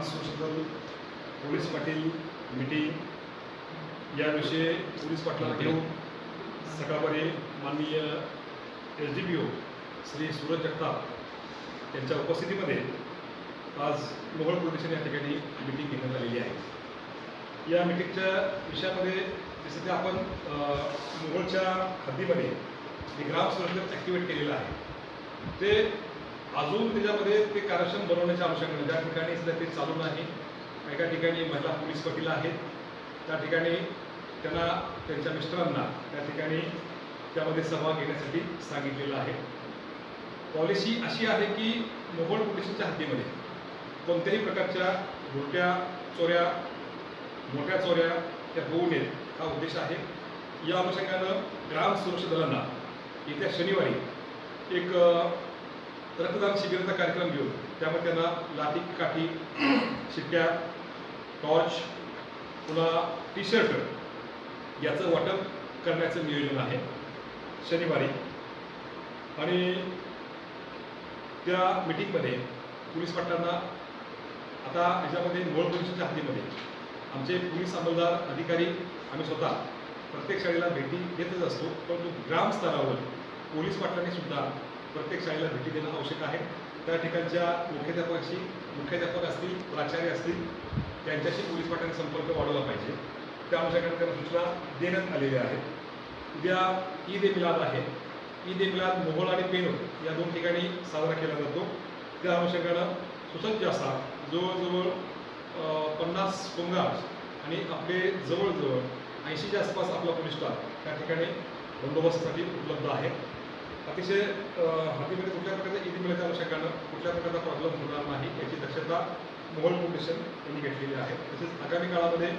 सुरक्षित police Patil meeting याविषयी police पाटलांना घेऊन सकाळी माननीय SDPO श्री सूरज जगताप यांच्या उपस्थितीमध्ये आज मोहोळ पोलीस स्टेशन या ठिकाणी मीटिंग घेण्यात आलेली आहे। या मीटिंगच्या विषयामध्ये जसं की आपण मोहोळच्या हद्दीमध्ये जे ग्राम सुरक्षा ॲक्टिवेट केलेलं आहे ते अजून त्याच्यामध्ये ते कार्यक्षम बनवण्याच्या अनुषंगाने ज्या ठिकाणी सध्या ते चालू नाही, एका ठिकाणी महिला पोलीस पाटील आहेत, त्या ठिकाणी त्यांना त्यांच्या मिस्टरांना त्या ठिकाणी त्यामध्ये सहभाग घेण्यासाठी सांगितलेलं आहे। पॉलिसी अशी आहे की मोहोळ पोलिसांच्या हद्दीमध्ये कोणत्याही प्रकारच्या उलट्या चोऱ्या मोठ्या चोऱ्या त्या होऊ नयेत हा उद्देश आहे। या अनुषंगानं ग्राम सुरक्षा दलांना येत्या शनिवारी एक रक्तदान शिबिराचा कार्यक्रम घेऊन त्यामध्ये त्यांना लाठी काठी शिट्ट्या टॉर्च पुन्हा T-शर्ट याचं वाटप करण्याचं नियोजन आहे शनिवारी। आणि त्या मीटिंगमध्ये पोलीस पाटलांना आता याच्यामध्ये मोहोळ पोलिसांच्या हद्दीमध्ये आमचे पोलीस अंमलदार अधिकारी आम्ही स्वतः प्रत्येक शाळेला भेटी देतच असतो, परंतु ग्रामस्तरावर पोलीस पाटलांनी सुद्धा प्रत्येक शाळेला भेटी देणं आवश्यक आहे। त्या ठिकाणच्या मुख्याध्यापक असतील, प्राचार्य असतील, त्यांच्याशी पोलीस पाटलांनी संपर्क वाढवला पाहिजे। त्या अनुषंगाने त्यांना सूचना देण्यात आलेल्या आहेत। उद्या ईद-ए-मिलाद आहे। ईद-ए-मिलाद मोहोळ आणि पेनोर या दोन ठिकाणी साजरा केला जातो। त्या अनुषंगानं सुसज्ज असा जवळजवळ 50 होमगार्ड्स आणि आपले जवळजवळ 80च्या आसपास आपला पोलीस स्टाफ त्या ठिकाणी बंदोबस्तासाठी उपलब्ध आहे। अतिशय हद्दीमध्ये कुठल्या प्रकारच्या ईद-ए-मिलादच्या अनुषंगानं कुठल्या प्रकारचा प्रॉब्लेम होणार नाही याची दक्षता मोहोळ पोलीस स्टेशन यांनी घेतलेली आहे। तसेच आगामी काळामध्ये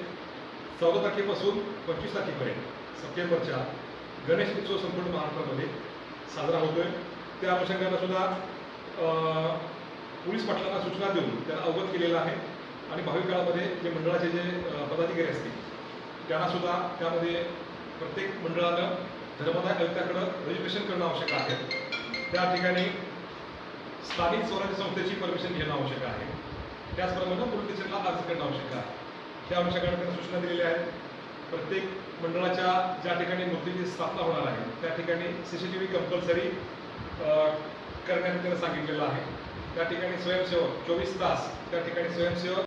14 तारखेपासून 25 तारखेपर्यंत सप्टेंबरच्या गणेश उत्सव संपूर्ण महाराष्ट्रामध्ये साजरा होतोय। त्या अनुषंगानं सुद्धा पोलीस पाटलांना सूचना देऊन त्यांना अवगत केलेलं आहे आणि भावी काळामध्ये जे मंडळाचे जे पदाधिकारी असतील त्यांना सुद्धा त्यामध्ये प्रत्येक मंडळानं धर्मदाय आयुक्ताकडं रजिस्ट्रेशन करणं आवश्यक आहे। त्या ठिकाणी स्थानिक स्वराज्य संस्थेची परमिशन घेणं आवश्यक आहे। त्याचप्रमाणे पोलीस स्टेशनला अर्ज करणं आवश्यक आहे। त्या अनुषंगाने त्यांना सूचना दिलेल्या आहेत। प्रत्येक मंडळाच्या ज्या ठिकाणी मूर्तीची स्थापना होणार आहे त्या ठिकाणी CCTV कंपल्सरी करण्यात त्यांना सांगितलेलं आहे। त्या ठिकाणी स्वयंसेवक 24 तास त्या ठिकाणी स्वयंसेवक